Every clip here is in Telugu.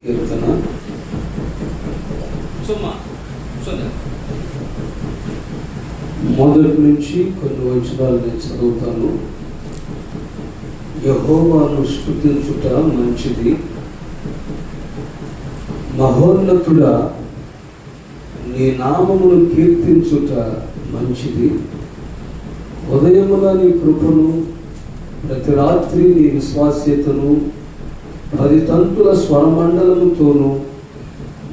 కీర్తన మొదటి నుంచి కొన్ని వచనాలు నేను చదువుతాను. యెహోవాను స్తుతించుట మంచిది, మహోన్నతుడా నీ నామమును కీర్తించుట మంచిది. ఉదయమున నీ కృపను, ప్రతి రాత్రి నీ విశ్వాస్యతను 10 తంతుల స్వరమండలముతోనూ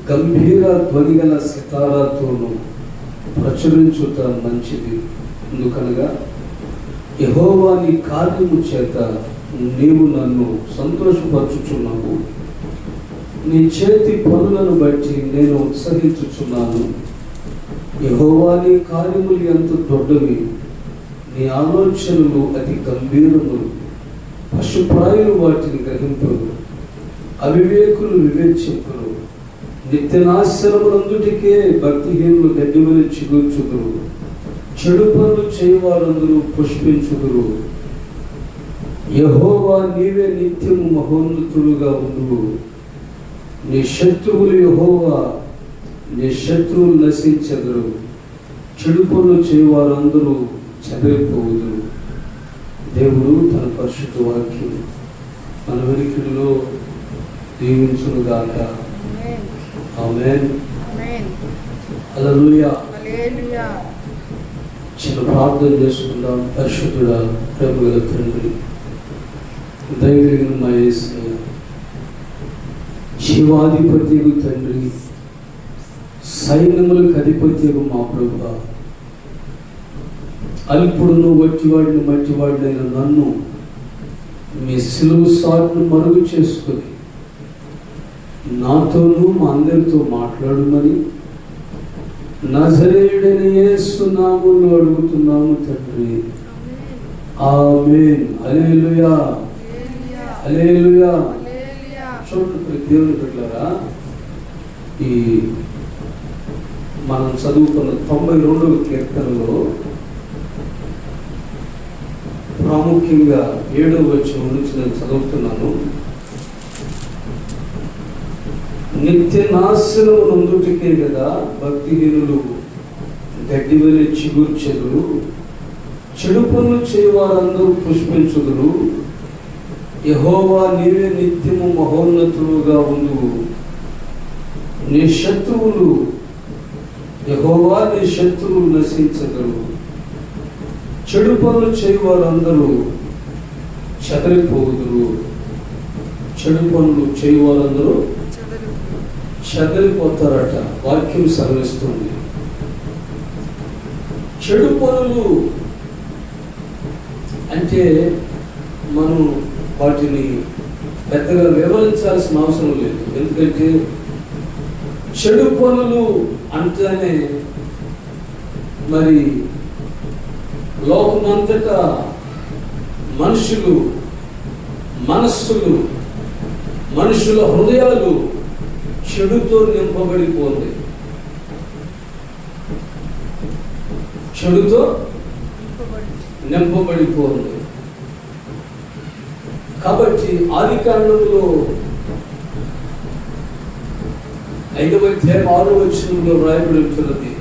గంభీర ధ్వనిగల సితారాతోనూ ప్రచురించుట మంచిది. ఎందుకనగా యెహోవా నీ కార్యము చేత నీవు నన్ను సంతోషపరచుచున్నావు. నీ చేతి పనులను బట్టి నేను ఉత్సహించుచున్నాను. యెహోవా నీ కార్యములు ఎంత దొడ్డవి, నీ ఆలోచనలు అతి గంభీరములు. పశుప్రాయులు వాటిని గ్రహింపరు, అవివేకులు వివేచింపరు. నిత్యనాశనములందుటికే భక్తిహీనులు గడ్డిమని చిగుర్చుదురు. చెడు పనులు చేయవారందరూ పుష్పించుదురు. యెహోవా నీవే నిత్యము మహోన్నతులుగా ఉండు. నీ శత్రువులు యెహోవా, నీ శత్రువులు నశించెదరు. చెడు పనులు చేయవారందరూ చెదరిపోవుదురు. దేవుడు తన పరిశుద్ధ వాక్యం మన వెనుకలో దీవించునుగాక. ఆమేన్. హల్లెలూయా. చిన్న ప్రార్థన చేసుకుందాం. పరిశుద్ధుడా, ప్రేమగల తండ్రి, దయగలిగిన మా యేసయ్య, జీవాధిపత్యకు తండ్రి, సైన్యములకు అధిపత్యకు మా ప్రభువా, అల్పుడును వట్టివాడిని మట్టివాడినైన నన్ను మీ సిలువ సాటును మరుగు చేసుకుని నాతోనూ మా అందరితో మాట్లాడమని నజరేయుడైన యేసు నామములో అడుగుతున్నాము తండ్రి. ఆమేన్. హల్లెలూయా, హల్లెలూయా. చూడండి దేవుని బిడ్డలారా, ఈ మనం చదువుకున్న 92వ కీర్తనలో ప్రాముఖ్యంగా 7వ వచనం నుంచి నేను చదువుతున్నాను. నిత్య నాశనము నందుటికే కదా భక్తిహీనులు గడ్డివలె చిగుర్చెదురు. చెడు పనులు చేయవారందరూ పుష్పించుదురు. యెహోవా నీవే నిత్యము మహోన్నతులుగా ఉండు. నీ శత్రువులు యెహోవా, నీ శత్రువులు నశించగలరు. చెడు పనులు చేయవారందరూ చెదరిపోదురు. చెడు పనులు చేయవారందరూ చెదరిపోతారట. వాక్యం సెలవిస్తుంది. చెడు పనులు అంటే మనం వాటిని పెద్దగా వివరించాల్సిన అవసరం లేదు. ఎందుకంటే చెడు పనులు అంటేనే మరి లోకమంతటా మనుషులు మనస్సులు, మనుషుల హృదయాలు చెడుతో నింపబడిపోతుంది. చెడుతో నింపబడిపోతుంది. కాబట్టి ఆదికాండంలో 5వ అధ్యాయం 6వ వచనంలో రాయబడి ఉంటున్నది.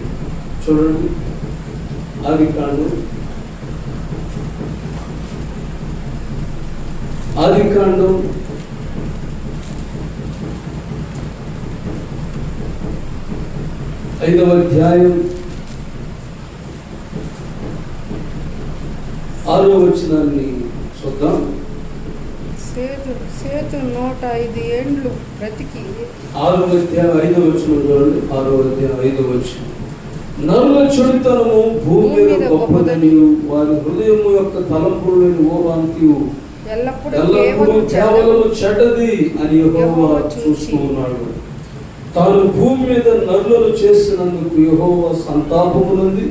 చూడండి, ఆదికాండం 5వ అధ్యాయం 6వ వచనాన్ని చూద్దాం. సేతు 105 ఏండ్లు బ్రతికి 6వ అధ్యాయం 5వ వచనం చూడండి. 6వ అధ్యాయం 5వ వచనం. నరుల చెడుతనము భూమి మీద గొప్పదని, వారి హృదయము యొక్క తలంపులను ఓవాంతియు ఎల్లప్పుడూ కేవలము చెడ్డది అని యెహోవా చూస్తూ ఉన్నాడు. తాను భూమి మీద నరులను చేసినందుకు యెహోవా సంతాపమునంది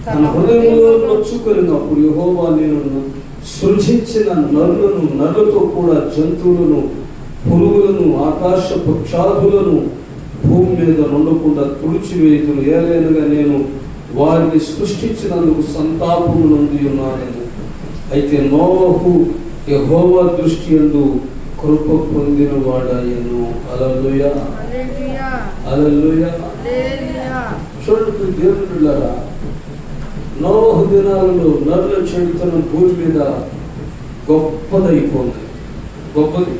తన హృదయంలో నొచ్చుకొనినప్పుడు, యెహోవా నేను సృజించిన నరులను, నరులతో కూడా జంతువులను, పురుగులను, ఆకాశ పక్షాదులను భూమి మీద నుండకుండా తుడిచివేయుదును. ఏలైనగా నేను వారిని సృష్టించినందుకు సంతాపము నొంది ఉన్నానని. అయితే నోవహు యెహోవా దృష్టి యందు కృప పొందిన వాడాయను. హల్లెలూయా, హల్లెలూయా, హల్లెలూయా. హల్లెలూయా. చూడండి దేవుడులారా, నోవహు దినాలలో నరుల చెడుతనం భూమి మీద గొప్పదైపోయింది. గొప్పది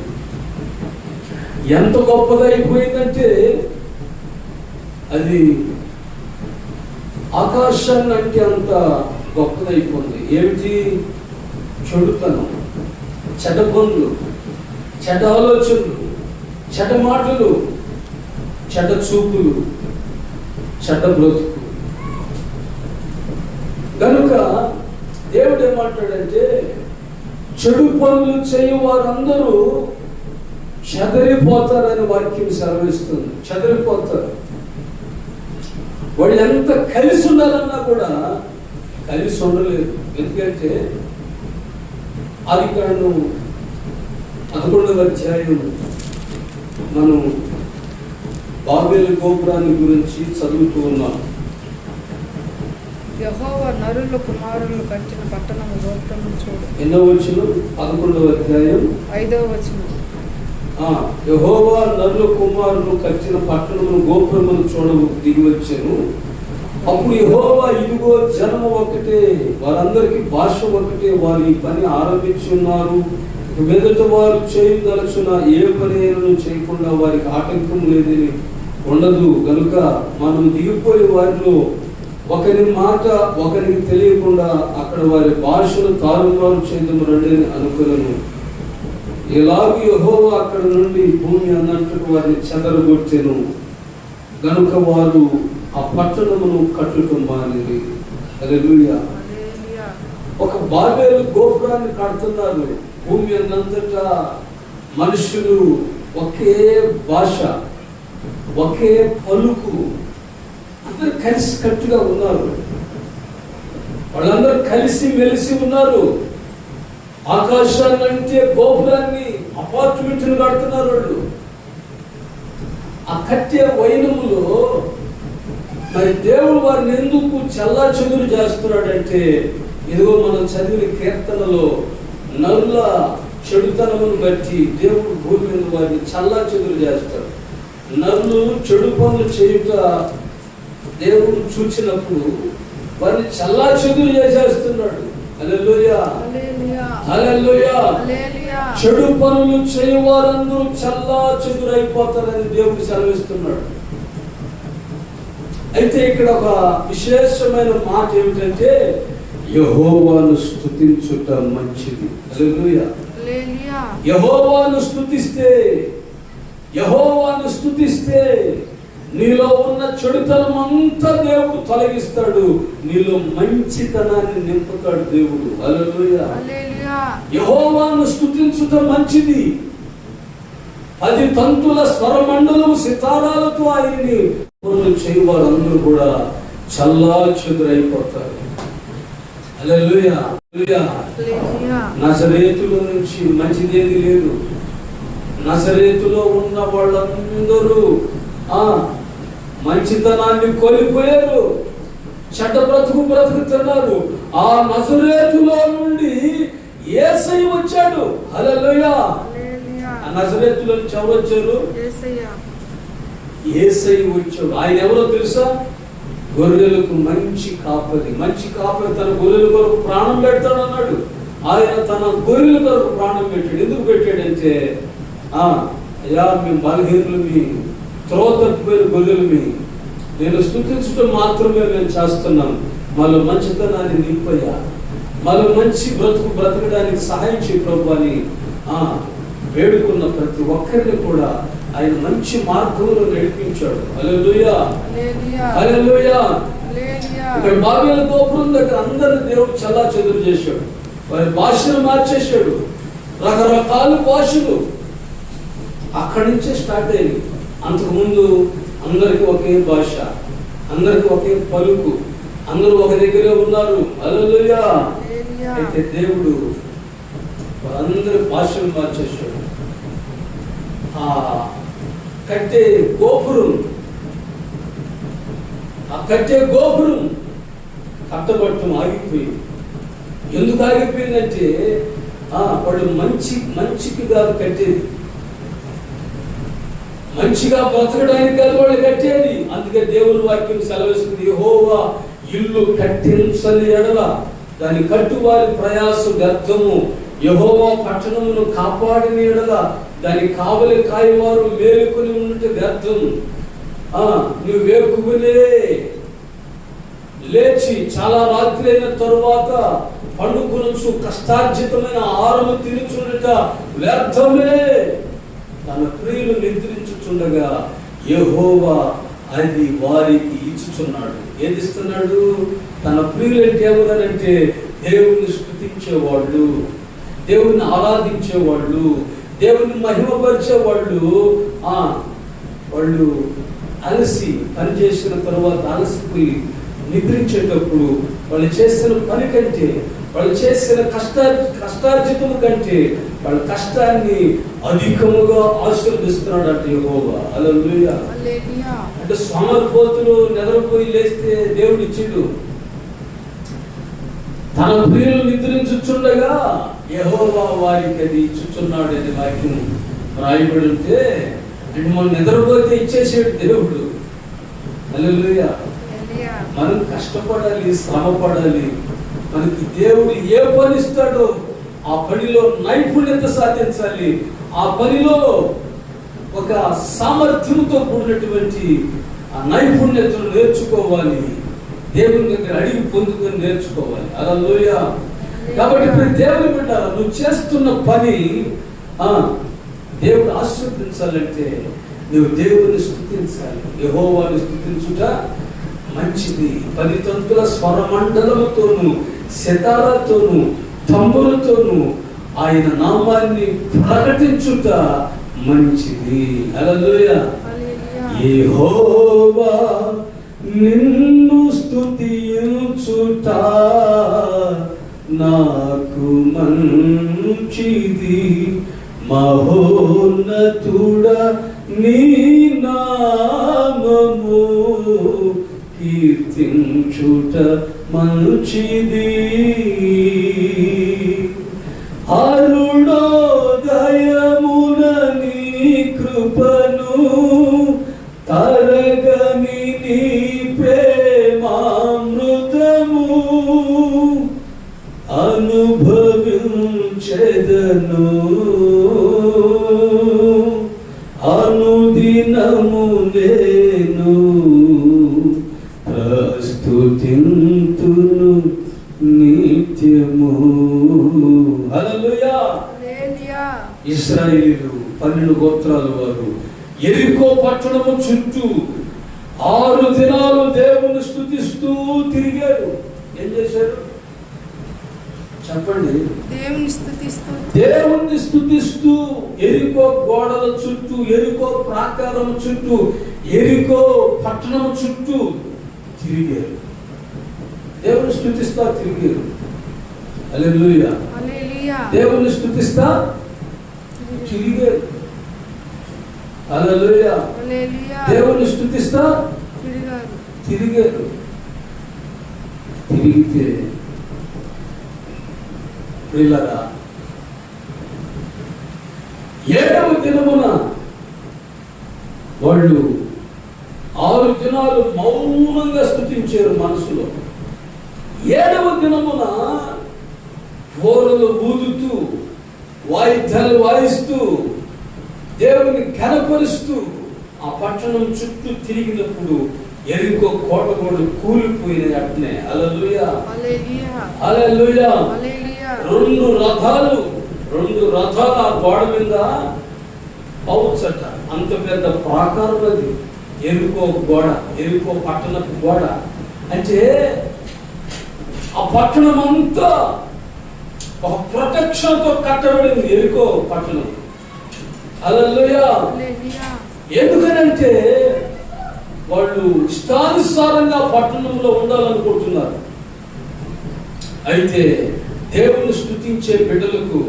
ఎంత గొప్పదైపోయిందంటే అది ఆకాశాన్ని అంటే అంత గొప్పదైపోయింది. ఏమిటి? చెడుతనం, చెడ్డ పనులు, చెడ్డ ఆలోచనలు, చెడ్డ మాటలు, చెడ్డ చూపులు, చెడ్డ బ్రతుకు. కనుక దేవుడు ఏమంటాడంటే, చెడు పనులు చేయు వారందరూ చెదరిపోతారని వాక్యం సెలవిస్తుంది. చెదరిపోతారు. వాడు ఎంత కలిసి ఉండాలన్నా కూడా కలిసి ఉండలేదు. ఎందుకంటే ఆదికాండం 11వ అధ్యాయం మనం బాబేలు గోపురాన్ని గురించి చదువుతూ ఉన్నాం. యెహోవా నరుల కుమారులు కట్టిన పట్టణము గోపురము చూడు. ఎన్నో వచనం? 11వ అధ్యాయం 5వ వచనం. యెహోవా నరుల కుమారులు కట్టిన పట్టణమును గోపురమును చూడవు దిగి వచ్చాను. అప్పుడు యెహోవా, ఇదిగో జనము ఒకటే, వారందరికీ భాష ఒకటే, వారు ఈ పని ఆరంభించి ఉన్నారు. మీదట వారు చేయదలుచున్న ఏ పని చేయకుండా వారికి ఆటంకం లేదని ఉండదు. కనుక మనం దిగిపోయే వారిలో ఒకరి మాట ఒకరికి తెలియకుండా అక్కడ వారి భాషను తారుమారు చేయడం రండి అనుకున్నాను. ఎలాగూ యెహోవా అక్కడ నుండి భూమి అన్నట్టుకు వారిని చెదరగొట్టెను. గనుక వారు ఆ పట్టణమును కట్టుటం మానిరి. హల్లెలూయా. ఒక బాబేలు గోపురాన్ని కడుతున్నారు. భూమి అన్నంతటా మనుషులు ఒకే భాష, ఒకే పలుకు, అందరూ కలిసి కట్టుగా ఉన్నారు. వాళ్ళందరూ కలిసి మెలిసి ఉన్నారు. ఆకాశాన్ని అంటే గోపురాన్ని, అపార్ట్మెంట్ను కడుతున్నారు వాళ్ళు. ఆ కట్టే వైనములో మరి దేవుడు వారిని ఎందుకు చల్లా చెదురు చేస్తున్నాడంటే, ఇదిగో మనం చదివిన కీర్తనలో నరుల చెడుతనమును బట్టి దేవుడు భూమి మీద వారిని చల్లా చెదురు చేస్తాడు. నరులు చెడు పనులు చేయుట దేవుడు చూచినప్పుడు వారిని చల్లా చెదురు చేసేస్తున్నాడు. హల్లెలూయా, హల్లెలూయా. చెడు పనులు చేయవారందరూ చల్లా చెదురైపోతారని దేవుడు సెలవిస్తున్నాడు. అయితే ఇక్కడ ఒక విశేషమైన మాట ఏమిటంటే, యెహోవాను స్తుతించుట మంచిది. హల్లెలూయా. యెహోవాను స్తుతిస్తే నీలో ఉన్న చెడుతనం అంతా దేవుడు తొలగిస్తాడు. నీలో మంచితనాన్ని నింపుతాడు దేవుడు. హల్లెలూయా. యెహోవాను స్తుతించుట మంచిది. 10 తంతుల స్వరమండలం సితారాలతో ఆయన్ని చేయవారందరూ కూడా చల్లా చెదురైపోతారు. హల్లెలూయా. నజరేతులో నుంచి మంచిదేది లేదు. నజరేతులో ఉన్న వాళ్ళందరూ మంచితనాన్ని కోల్పోయారు, చెడ్డ బ్రతుకుతున్నారు. ఆ నజరేతులో నుండి యేసయ్య వచ్చాడు. హల్లెలూయా. ఆ నజరేతులో నుంచి ఎవరు వచ్చారు? యేసయ్య వచ్చాడు. ఆయన ఎవరో తెలుసా? గొర్రెలకు మంచి కాపరి. మంచి కాపరి తన గొర్రెల కొరకు ప్రాణం పెడతాడు అన్నాడు. ఆయన తన గొర్రెల కొరకు ప్రాణం పెట్టాడు. ఎందుకు పెట్టాడంటే, అయ్యా మేము బలహీనులు, మీ త్రోవ తప్పిపోయిన గొర్రెలు, నేను స్తుతించడం మాత్రమే మేము చేస్తున్నాను. మళ్ళీ మంచితనాన్ని నింపయ్యా, మళ్ళీ మంచి బ్రతకడానికి సహాయం చేయ ప్రభు అని వేడుకున్న ప్రతి ఒక్కరిని కూడా ఆయన మంచి మార్గంలో నడిపించాడు. హల్లెలూయా, హల్లెలూయా. ఇక్కడ బాబేలు గోపురం దగ్గర అందరిని దేవుడు చల్లా చెదురు చేశాడు. వారి భాషను మార్చేశాడు. రకరకాల భాషలు అక్కడి నుంచే స్టార్ట్ అయ్యింది. అంతకుముందు అందరికి ఒకే భాష, అందరికి ఒకే పలుకు, అందరూ ఒక దగ్గరే ఉన్నారు. హల్లెలూయా. అయితే దేవుడు వారందరి భాషను మార్చేశాడు. కట్టే గోపురం కట్టబడటం ఆగిపోయింది. ఎందుకు ఆగిపోయిందంటే వాళ్ళు మంచికి కాదు కట్టేది, మంచిగా బ్రతకడానికి కాదు వాళ్ళు కట్టేది. అందుకే దేవుని వాక్యం సెలవిస్తుంది, యెహోవా ఇల్లు కట్టించని ఎడల దాని కట్టువారి ప్రయాసం వ్యర్థము, యెహోవా పట్టణమును కాపాడిన ఎడల దాని కావలి కాయవారు మేలుకొని ఉన్నట్టు వ్యర్థము. నువ్వు వేకునే లేచి చాలా రాత్రి అయిన తరువాత పండుకొనొచ్చు కష్టార్జితమైన ఆహారము తినుచుండట వ్యర్థమే. తన ప్రియులు నిద్రించుచుండగా యెహోవా అది వారికి ఇచ్చుచున్నాడు. ఏది ఇస్తున్నాడు? తన ప్రియులు అంటే ఎవరనంటే దేవుణ్ణి స్తుతించేవాళ్ళు, దేవుణ్ణి ఆరాధించేవాళ్ళు, దేవుణ్ణి మహిమపరిచేవాళ్ళు. వాళ్ళు అలసి పని చేసిన తర్వాత అలసిపోయి నిద్రించేటప్పుడు వాళ్ళు చేసిన పని కంటే, వాళ్ళు చేసిన కష్టార్జితము కంటే వాళ్ళ కష్టాన్ని అధికముగా ఆశీర్వదిస్తున్నాడు అంటే యెహోవా. హల్లెలూయా. అంటే సోమరిపోతులు నిద్రపోయి లేస్తే దేవుడు ఇచ్చిండు. తన ప్రియులు నిద్రించుచుండగా యెహోవా వారికి అది ఇచ్చుచున్నాడు అనే వాక్యం రాయబడి ఉంటే, అంటే మనం నిద్రపోతే ఇచ్చేసాడు దేవుడు. హల్లెలూయా. మనం కష్టపడాలి, శ్రమ పడాలి. మనకి దేవుడు ఏ పని ఇస్తాడో ఆ పనిలో నైపుణ్యత సాధించాలి. ఆ పనిలో ఒక సామర్థ్యంతో కూడినటువంటి ఆ నైపుణ్యతను నేర్చుకోవాలి. దేవుని దగ్గర అడిగి పొందుకొని నేర్చుకోవాలి. హల్లెలూయా. కాబట్టి ఇప్పుడు దేవుని బిడ్డ, నువ్వు చేస్తున్న పని దేవుడు ఆశీర్వదించాలంటే నువ్వు దేవుని స్తుతించాలి. యెహోవాను స్తుతించుట మంచిది. 10 తంతుల స్వరమండలముతోను, సితారాతోను, తంబులతోను ఆయన నామాన్ని ప్రకటించుట మంచిది. హల్లెలూయా. యెహోవా నిన్ను స్తుతించుట నాకు మంచిది, మహోన్నతుడ నీ నామము కీర్తించుట మంచిది. అరుణోదయమున నీ కృపను తరగని నీ ప్రేమామృతము అనుభవించెదను అనుదినము నేను ప్రస్తుతింతును నిత్యము. హల్లెలూయా. ఇశ్రాయేలీయులు 12 గోత్రాల వారు యెరికో పట్టణము చుట్టూ 6 దినాలు దేవుని స్తుతిస్తూ తిరిగారు. ఏం చేశారు చెప్పండి? దేవుణ్ణి స్తుతిస్తూ యెరికో గోడల చుట్టూ, యెరికో ప్రాకారం చుట్టూ, యెరికో పట్టణం చుట్టూ తిరిగారు. దేవుని స్తుతిస్తా తిరిగారు. హల్లెలూయా. దేవుని స్తుతిస్తా తిరిగారు. హల్లెలూయా. దేవుని స్తుతిస్తా తిరిగారు. తిరిగితే ప్రియులారా, 7వ దినమున వాళ్ళు 6 దినాలు మౌనంగా స్తుతించారు మనసులో. 7వ దినమున బోరలు ఊదుతూ, వాయిద్యాలు వాయిస్తూ, దేవుని ఘనపరుస్తూ ఆ పట్టణం చుట్టూ తిరిగినప్పుడు యెరికో కోట కూడా కూలిపోయిన అట్నే. హల్లెలూయా. హల్లెలూయా. 2 రథాలు ఆ గోడ మీద పౌచట. అంత పెద్ద ప్రాకారం అది యెరికో గోడ, యెరికో పట్టణపు గోడ. అంటే ఆ పట్టణం అంతా ఒక ప్రొటెక్షన్ తో కట్టబడింది యెరికో పట్టణం. హల్లెలూయా. ఎందుకనంటే వాళ్ళు ఇష్టానుసారంగా పట్టణంలో ఉండాలనుకుంటున్నారు. అయితే దేవుని స్తుతించే బిడ్డలకు,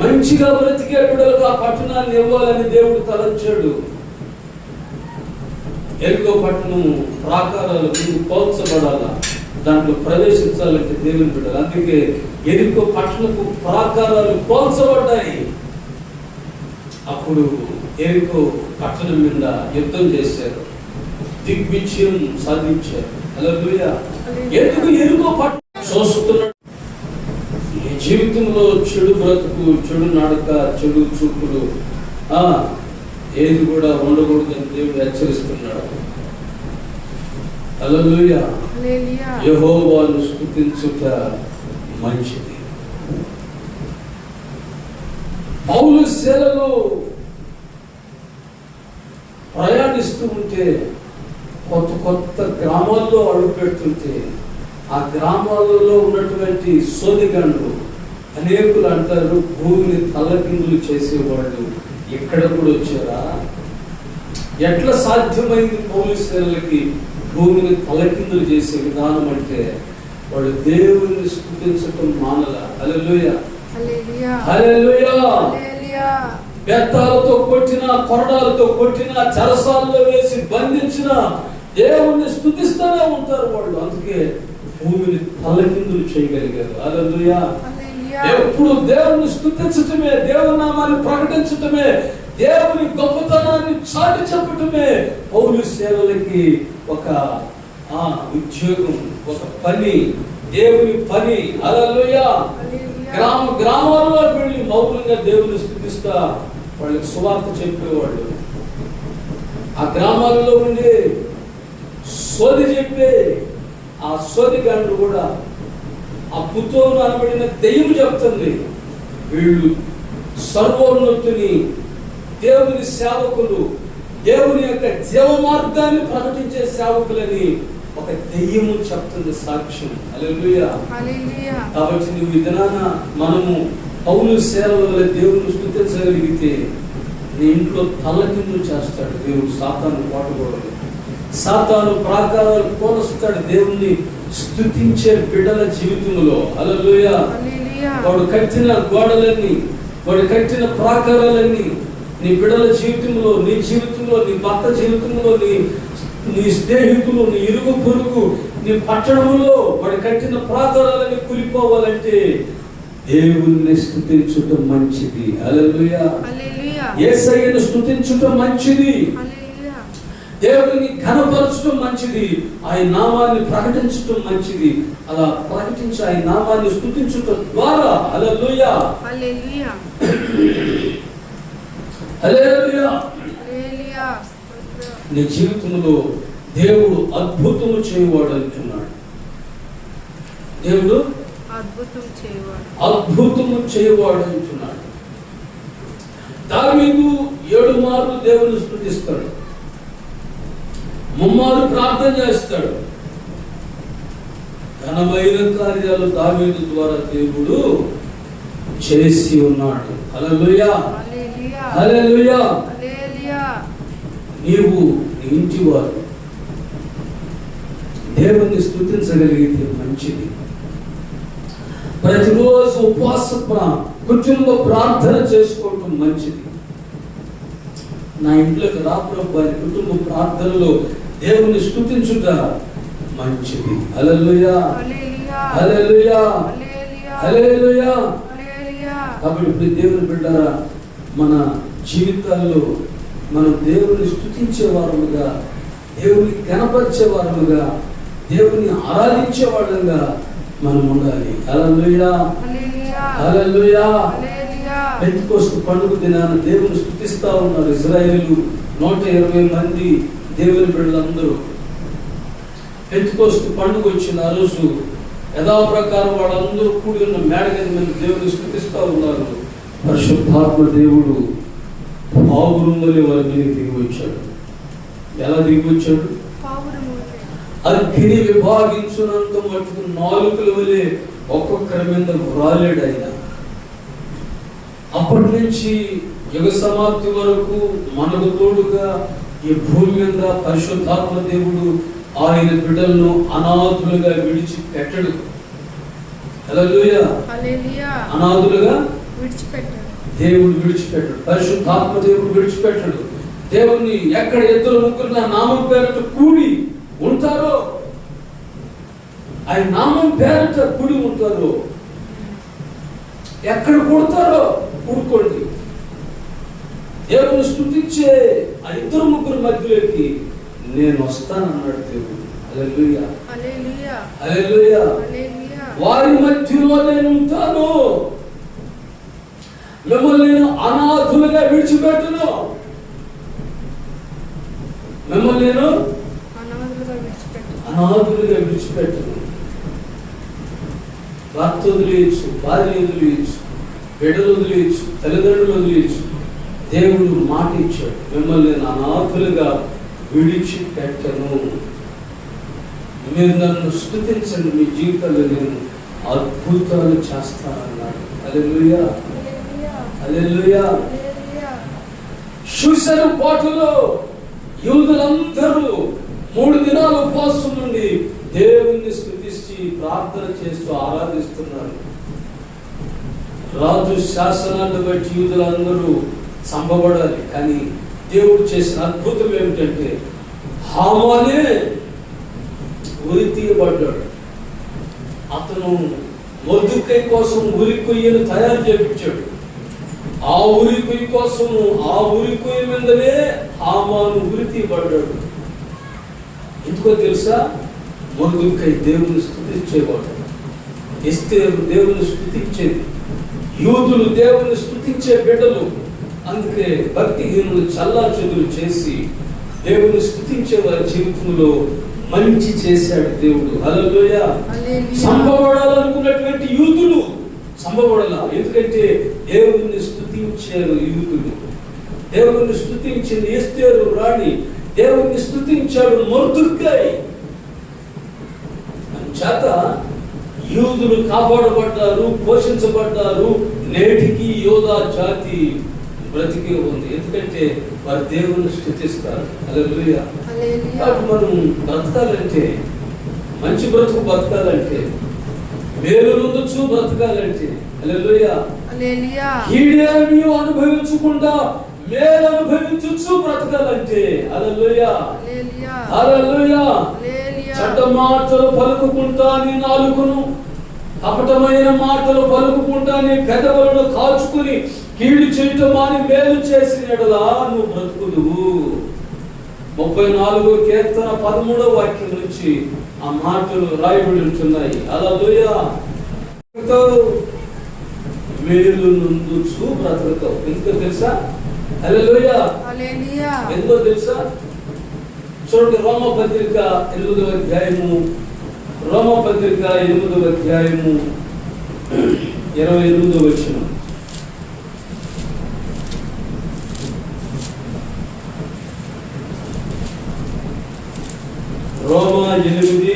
మంచిగా బ్రతికే బిడ్డలకు ఆ పట్టణాన్ని ఇవ్వాలని దేవుడు తలంచాడు. యెరికో పట్టణం ప్రాకారాలు పోల్చబడాలా, దాంట్లో ప్రవేశించాలంటే దేవుని బిడ్డలు. అందుకే ఎరికో పట్టణపు ప్రాకారాలు కోల్చబడ్డాయి. అప్పుడు ఎరికో పట్టణం మీద యుద్ధం చేశారు, దిగ్విజయం సాధించారు. హల్లెలూయా. ఎందుకు ఎరికో పట్టణం చూస్తున్నాడు? ఈ జీవితంలో చెడు బ్రతుకు, చెడు నడక, చెడు చూపులు ఏది కూడా ఉండకూడదని దేవుడు హెచ్చరిస్తున్నాడు. హల్లెలూయా. యెహోవాను స్తుతించుట మంచిది. పౌలు సేలలో ప్రయాణిస్తూ ఉంటే కొత్త కొత్త గ్రామాల్లో అడుగు పెడుతుంటే ఆ గ్రామాలలో ఉన్నటువంటి సోదిగండ్రు అనేకులు అంటారు, భూమిని తల్లకిందులు చేసేవాళ్ళు ఎక్కడ కూడా వచ్చారా? ఎట్లా సాధ్యమైంది పౌలు సేనలకి భూమిని తలకిందులు చేసే విధానం అంటే వాళ్ళు దేవుని స్తుతించటం మానల. హల్లెలూయా. హల్లెలూయా. బెత్తాలతో కొట్టిన, కొరడాలతో కొట్టిన, చెరసాల్లో వేసి బంధించిన దేవుణ్ణి స్తుతిస్తూనే ఉంటారు వాళ్ళు. అందుకే భూమిని తలకిందులు చేయగలిగారు. హల్లెలూయా. ఎప్పుడు దేవుణ్ణి స్తుతించటమే, దేవుని నామాన్ని ప్రకటించటమే, దేవుని గొప్పతనాన్ని చాటి చెప్పటమే పౌలు సేవలకి ఒక ఉద్యోగం, ఒక పని, దేవుని పని. హల్లెలూయా. గ్రామాల్లో వెళ్ళి మౌనంగా దేవుని స్తుతిస్తా వాళ్ళకి సువార్త చెప్పేవాళ్ళు. ఆ గ్రామాల్లో ఉండి సోది చెప్పే ఆ సోదిగాండ్రు కూడా ఆ పుతోను అనబడిన దెయ్యం చెప్తుంది, వీళ్ళు సర్వోన్నతుని దేవుని సేవకులు, దేవుని యొక్క జీవ మార్గాన్ని ప్రకటించే సేవకులని ఒక దెయ్యము చెప్తుంది సాక్ష్యం. హల్లెలూయా. కాబట్టి నువ్వు ఈ దినాన మనము పౌలు సేవలో దేవుని స్తుతించగలిగితే నీ ఇంట్లో తల్లకిందులు చేస్తాడు దేవుడు. సాతాను పాటుకోవడం, సాతాను ప్రాకారాలు కోనస్తాడు దేవుణ్ణి స్తుతించే బిడ్డల జీవితంలో. హల్లెలూయా. వాడు కట్టిన గోడలన్నీ, వాడు కట్టిన ప్రాకారాలన్నీ నీ బిడ్డల జీవితంలో, నీ జీవితంలో, నీ భర్త జీవితంలో, నీ స్నేహితులు, నీ ఇరుగు పొరుగు, నీ పట్టణంలో వాడు కట్టిన ప్రాకారాలన్నీ కూలిపోవాలంటే దేవుణ్ణి స్తుతించటం మంచిది. హల్లెలూయా. యేసయ్యను స్తుతించటం మంచిది, దేవుని ఘనపరచడం మంచిది, ఆయన నామాన్ని ప్రకటించడం మంచిది. అలా ప్రకటించి ఆయన నామాన్ని స్తుతించడం ద్వారా హల్లెలూయా. హల్లెలూయా. నీ జీవితంలో దేవుడు అద్భుతము చేయవాడు అంటున్నాడు. దేవుడు అద్భుతము చేయవాడు అంటున్నాడు. దావీదు 7 మార్లు దేవుని స్తుతిస్తాడు, 3 మార్లు ప్రార్థన చేస్తాడు. ఘనమైన కార్యాలు దావీదు ద్వారా దేవుడు చేసి ఉన్నాడు. హల్లెలూయా. హల్లెలూయా. నీవు నీ ఇంటి వారు దేవుణ్ణి స్తుతించగలిగితే మంచిది. ప్రతిరోజు ఉపవాస కుటుంబ ప్రార్థన చేసుకోవటం మంచిది. నా ఇంట్లోకి రా ప్రభు అని కుటుంబ ప్రార్థనలో దేవుణ్ణి స్తుతించుట మంచిది. హల్లెలూయా. హల్లెలూయా. హల్లెలూయా. కాబట్టి దేవుని బిడ్డరా, మన జీవితాల్లో మనం దేవుని స్తుతించే వారముగా, దేవుని గణపరిచే వారముగా, దేవుని ఆరాధించే వాళ్ళంగా మనం ఉండాలి. హల్లెలూయా. హల్లెలూయా. పెంతెకోస్తు పండుగ దినాన దేవుని స్తుతిస్తా ఉన్నారు ఇశ్రాయేలు 120 మంది దేవుని బిడ్డలందరూ. పెంతెకోస్తు పండుగ వచ్చిన ఆ రోజు యథాప్రకారం వాళ్ళందరూ కూడి ఉన్న మేడగది మీద దేవుని స్తుతిస్తా ఉన్నారు. పరిశుద్ధాత్మ దేవుడు పావురములే వారి మీద దిగి వచ్చాడు. ఎలా దిగి వచ్చాడు? అగ్ని విభాగించునంత మటుకు నాలుకల వలె ఒక్కొక్కరి మీద రాలేడు ఆయన. అప్పటి నుంచి యుగ సమాప్తి వరకు మనకు తోడుగా ఈ భూమి మీద పరిశుద్ధాత్మ దేవుడు ఆయన బిడ్డలను అనాథులుగా విడిచిపెట్టడు. హల్లెలూయా. అనాథులుగా దేవుడు విడిచిపెట్టడు. పరిశుద్ధాత్మ దేవుడు విడిచిపెట్టడు. దేవుణ్ణి ఎక్కడ 2 ముగ్గురు నా నామం పేరుతో కూడి ఉంటారో ఆయన నామం పేరట కూడి ఉంటారు. ఎక్కడ కూడతారో కూడుకోండి. దేవుని స్తుతించే ఆ ఇద్దరు ముగ్గురు మధ్యలోకి నేను వస్తానన్నాడు దేవుడు. హల్లెలూయా, హల్లెలూయా, హల్లెలూయా. హల్లెలూయా. వారి మధ్యలో నేను ఉంటాను. మిమ్మల్ని నేను అనాథులుగా విడిచిపెట్టను. మిమ్మల్ని నేను అనాథులుగా విడిచిపెట్టను. భర్త వదిలేయచ్చు, భార్య వదిలేయచ్చు, బిడ్డలు వదిలేయచ్చు, తల్లిదండ్రులు వదిలేయచ్చు. దేవుడు మాట ఇచ్చాడు, మిమ్మల్ని నేను అనాథులుగా విడిచిపెట్టను. మీరు నన్ను స్తుతించండి, మీ జీవితంలో నేను అద్భుతాలు చేస్తానన్నాడు. హల్లెలూయా, హల్లెలూయా. శూషణ పాటలో యూదులందరూ 3 దినాలు ఉపవాసం నుండి దేవుణ్ణి స్తుతించి ప్రార్థన చేస్తూ ఆరాధిస్తున్నారు. రాజు శాసనాన్ని బట్టి యూదులందరూ చంపబడాలి. కానీ దేవుడు చేసిన అద్భుతం ఏమిటంటే హామానే ఉరి తీయబడ్డాడు. అతను మొర్దెకై కోసం ఉరి కొయ్యను తయారు చేయించాడు. ఆ ఉరి కొయ్య కోసము ఆ ఉరి కొయ్య మీదనే హామాను ఉరి తీయబడ్డాడు. ఎందుకో తెలుసా? మొర్దెకై దేవుని స్తుతించేవాడు, ఎస్తేరు దేవుని స్తుతించేది. యూదులు దేవుని స్తుతించే బిడ్డలు. అందుకే భక్తిహీనులు చల్లాచెదురు చేసి దేవుని స్తుతించే వారి జీవితంలో మంచి చేశాడు దేవుడు. హల్లెలూయా. సంభవడాలనుకున్నటువంటి యూదులు సంభవడాల. ఎందుకంటే దేవుని స్తుతించారు యూదులు. దేవుని స్తుతించింది ఎస్తేరు రాణి. దేవుని స్తుతించాడు మొర్దెకై. చేత యూదులు కాపాడబడ్డారు, పోషించబడ్డారు. నేటికి యోధా జాతి బ్రతికి ఉంది. ఎందుకంటే వారు దేవుని స్తుతిస్తారు. హల్లెలూయా. కాబట్టి మనం బ్రతకాలంటే, మంచి బ్రతుకు బతకాలంటే, మేలు నొందొచ్చు బ్రతకాలంటే, హల్లెలూయా, కీడేమీ అనుభవించకుండా మేలు అనుభవించొచ్చు బ్రతకాలంటే, హల్లెలూయా, హల్లెలూయా. చెడ్డ మాటలు పలుకుకుంటా నీ నాలుకను, కపటమైన మాటలు పలుకుకుంటా నీ పెదవులను కాచుకుని కీడు చేయటం మాని మేలు చేసిన యెడల నువ్వు బ్రతుకుదువు. 34వ కీర్తన 13వ వాక్యం నుంచి ఆ మాటలు రాయబడి ఉంటున్నాయి. హల్లెలూయా. మేలు నొందొచ్చు బ్రతుకుతావు. ఎందుకో తెలుసా? హల్లెలూయా, ఎందుకో తెలుసా? చూడండి, రోమపత్రిక 8వ అధ్యాయము, రోమపత్రిక 8వ అధ్యాయము 28వ వచనం. రోమా 8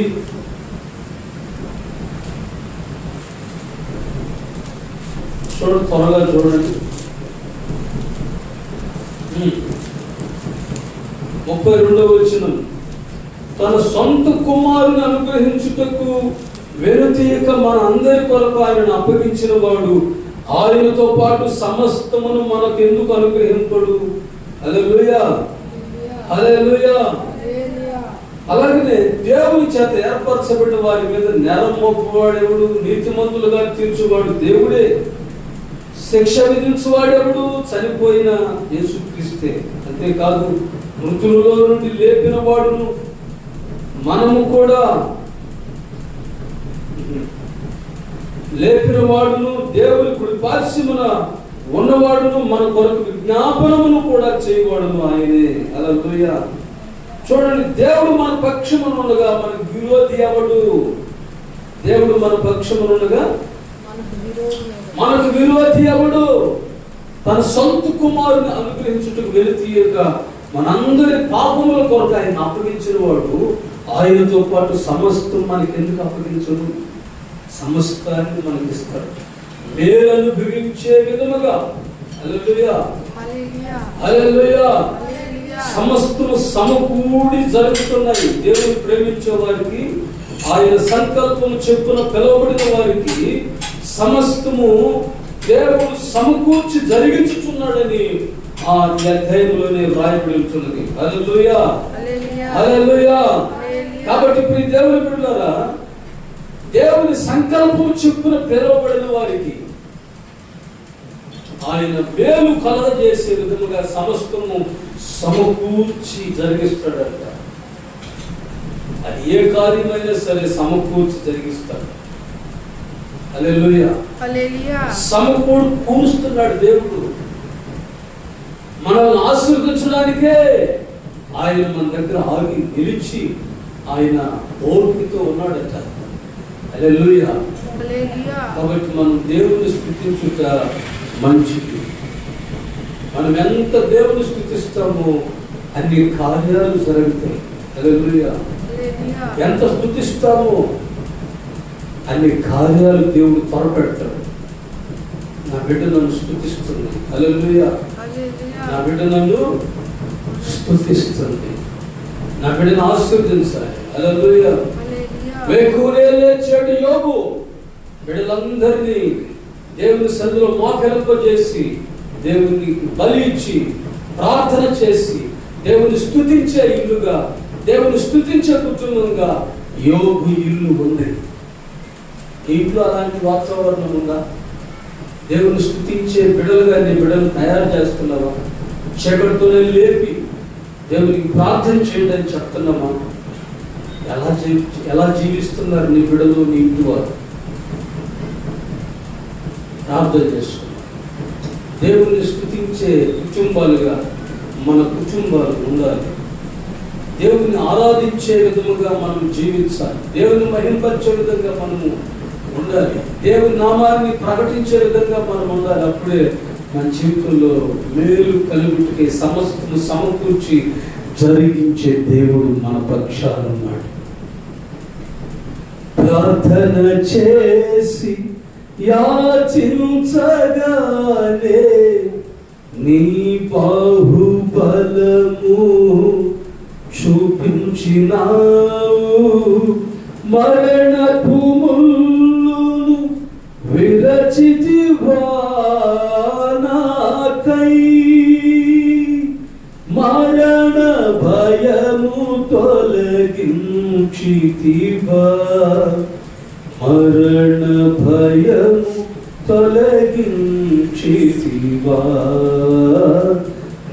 చూడండి, త్వరగా చూడండి. 32వ వచనం. తన సొంత కుమారుని అనుగ్రహించుటకు వెనుతీయక మన అందరి కొరకు ఆయనను అప్పగించిన వాడు ఆయనతో పాటు సమస్తమును మనకు ఎందుకు అనుగ్రహింపడు? హల్లెలూయా, హల్లెలూయా. అలాగనే దేవుని చేత ఏర్పరచబడిన వారి మీద నేరం మోపువాడెవడు? నీతిమంతులుగా తీర్చువాడు దేవుడే. శిక్ష విధించువాడెవడు? చనిపోయిన యేసుక్రీస్తే. అంతేకాదు, మృతులలో నుండి లేపిన వాడును, మనము కూడా లేపిన వాడును, దేవుని కుడి పార్శ్వమున ఉన్నవాడును, మన కొరకు విజ్ఞాపనమును కూడా చేయవాడును ఆయనే. హల్లెలూయా. చూడండి, దేవుడు మన పక్షమున ఉండగా మనకు విరోధి ఎవడు? దేవుడు మన పక్షమున ఉండగా మనకు విరోధి ఎవడు? తన సొంత కుమారుని అనుగ్రహించుటకు వెనుతీయక మనందరి పాపముల కొరకు ఆయన అప్పగించిన వాడు ఆయనతో పాటు సమస్తం మనకి ఎందుకు అప్పగించడు? సమస్తాన్ని మనకి ఇస్తాడు, మేలు అనుభవించే విధముగా. హల్లెలూయా, హల్లెలూయా. సమస్తము సమకూడి జరుగుతున్నాయి. దేవుని ప్రేమించే వారికి, ఆయన సంకల్పం చెప్పున పిలువబడిన వారికి సమస్తము దేవుడు సమకూర్చి జరిగించుచున్నాడని ఆ అధ్యాయంలోనే వ్రాయబడి ఉంటున్నది. హల్లెలూయా, హల్లెలూయా. కాబట్టి ప్రియ దేవుని బిడ్డలారా, దేవుని సంకల్పం చొప్పున పిలువబడిన వారికి ఆయన మేలు కలగజేసే విధముగా సమస్తము సమకూర్చి జరిగిస్తాడంట. అది ఏ కార్యమైనా సరే సమకూర్చి జరిగిస్తాడు. హల్లెలూయా. సమకూరుస్తున్నాడు దేవుడు మనల్ని ఆశీర్వదించడానికే. ఆయన మన దగ్గర ఆగి నిలిచి ఆయన ఓర్పుతో ఉన్నాడట. హల్లెలూయా. కాబట్టి మనం దేవుని స్తుతించుట మంచిది. మనం ఎంత దేవుని స్తుతిస్తామో అన్ని కార్యాలు జరుగుతాయి. హల్లెలూయా. ఎంత స్తుతిస్తామో అన్ని కార్యాలు దేవుడు త్వరపెడతాడు. నా బిడ్డ నన్ను స్తుతిస్తుంది. హల్లెలూయా. నా బిడ్డ నన్ను స్తుతిస్తుంది. నా బిడ్డను ఆశీర్వదించాలి. హల్లెలూయా. వేకువనే లేచాడు యోబు. బిడ్డలందరినీ దేవుని సన్నిధిలో మోకరింపజేసి దేవునికి బలి ఇచ్చి ప్రార్థన చేసి దేవుని స్తుతించే ఇల్లుగా, దేవుని స్తుతించే కుటుంబంగా యోబు ఇల్లు ఉంది. ఇంట్లో అలాంటి వాతావరణం ఉందా? దేవుని స్తుతించే బిడ్డలుగా నీ బిడ్డలు తయారు చేస్తున్నావా? చీకటితోనే లేపి దేవునికి ప్రార్థన చేయండి అని చెప్తున్నామా? ఎలా జీవిస్తున్నారు నీ బిడ్డలు, నీ ఇంటి వారు? ప్రార్థన చేసుకున్నారు. దేవుని స్తుతించే కుటుంబాలుగా మన కుటుంబాలు ఉండాలి. దేవుని ఆరాధించే విధముగా మనం జీవించాలి. దేవుని మహింపరిచే విధంగా మనము ఉండాలి. దేవుని నామాన్ని ప్రకటించే విధంగా మనం ఉండాలి. అప్పుడే మన జీవితంలో మేలు కలుగుటకే సమస్తము సమకూర్చి జరిగించే దేవుడు మన పక్షాన ఉన్నాడు. ప్రార్థన చేసి యాచించగానే నీ బాహుబలము చూపించినావు. మరణపు ముల్లును విరచితివా నాకై. మరణ భయము తొలగించితివా. మరణ భయము తొలగించితివా.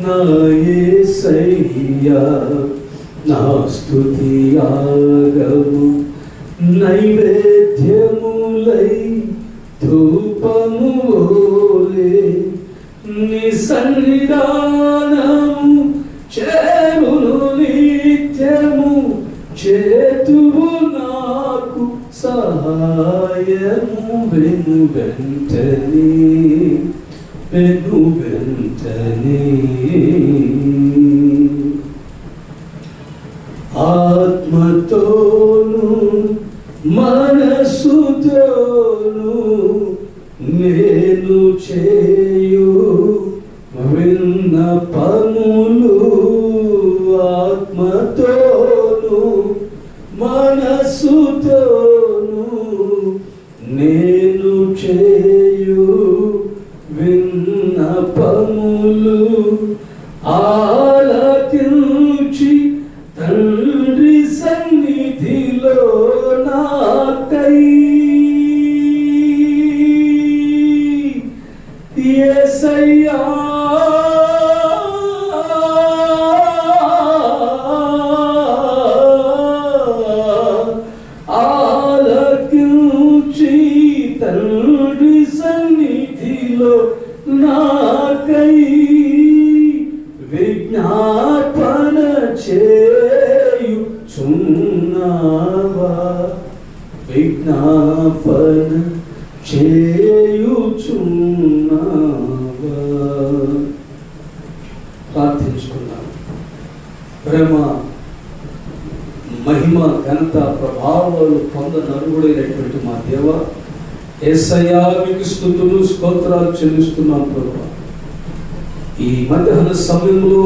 నా యేసయ్యా నా స్తుతి యాగము నైవేద్యములై ధూపములే నీ సన్నిధానము చేరును నిత్యము. చేతువు నాకు సహాయము వెను వెంటనే వెను వెంటనే. ఆత్మతోను మనసుతోను నేను చేయు విన్నపములు. ఆత్మతోను మనసుతోను నేను చేయు విన్నపములు. ఆలకించి తండ్రి సన్నిధిలో నాకై యేసయ్యా ఆలకించి తండ్రి సన్నిధిలో నాకై విజ్ఞాపన చేయుచున్నావా. విజ్ఞాపన చేయుచున్నావా. ప్రార్థించుకున్నాను. ప్రేమ, మహిమ, ఘనత, ప్రభావాలు పొందనరుగుడైనటువంటి మా దేవ యేసయ్యా మీకు స్తుతులు స్తోత్రాలు చెల్లిస్తున్నాం ప్రభువా. ఈ మధ్యాహ్న సమయంలో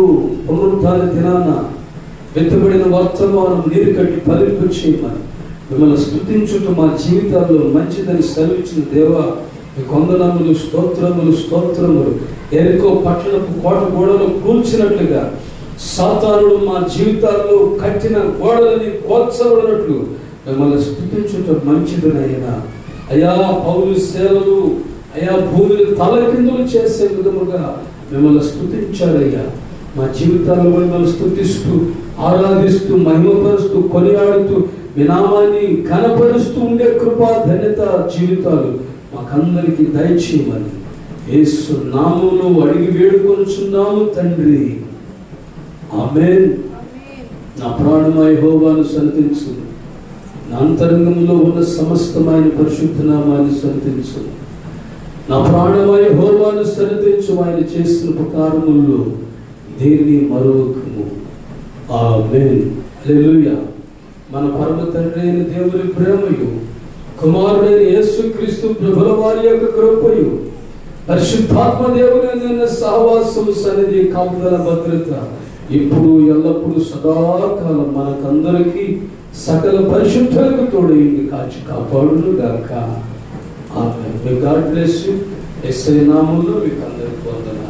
పునరుద్ధాన దినాన వెతుబడిన వర్తమానం నీరు కట్టి ఫలింపు చేయమని మిమ్మల్ని స్తుతించుట మా జీవితాల్లో మంచిదని సెలవిచ్చిన దేవా మీకు వందనములు స్తోత్రములు స్తోత్రములు. ఎరికో పట్టణపు కోట గోడలు కూల్చినట్లుగా సాతానుడు మా జీవితాల్లో కట్టిన గోడలని కోల్చబడినట్లు మిమ్మల్ని స్తుతించుట మంచిదినైనా. అయా పౌలు సేవలు అయా భూమిని తలకిందులు చేసే విధముగా మిమ్మల్ని స్తుతించారయ్యా. మా జీవితాల్లో మిమ్మల్ని స్తుతిస్తూ, ఆరాధిస్తూ, మహిమపరుస్తూ, కొనియాడుతూ, మీ నామాన్ని కనపరుస్తూ ఉండే కృపా ధన్యత జీవితాలు మాకందరికీ దయచేయమని యేసు నామములో అడిగి వేడుకొనుచున్నాము తండ్రి. ఆమేన్. నా ప్రాణమయ యెహోవాను సన్నిధించు, నా అంతరంగంలో ఉన్న సమస్తమైన పరిశుద్ధ నామాన్ని సన్నిధించు. నా ప్రాణమయ యెహోవాను సన్నిధించు, ఆయన చేసిన ఉపకారముల్లో దేన్ని మరొకము. ఆమేన్. హల్లెలూయా. మన పరమ తండ్రి అయిన దేవుని ప్రేమయు, కుమారుడైన యేసుక్రీస్తు ప్రభుల వారి యొక్క కృపయు, పరిశుద్ధాత్మ దేవుని సహవాసము, సన్నిధి, కాపుదల, భద్రత ఇప్పుడు ఎల్లప్పుడూ సదాకాలం మనకందరికీ సకల పరిశుద్ధులకు తోడైంది కాచి కాపాడును గాక. ఆమేన్. May God bless you. యేసయ్య నామములో మీకు అందరికీ వందనాలు.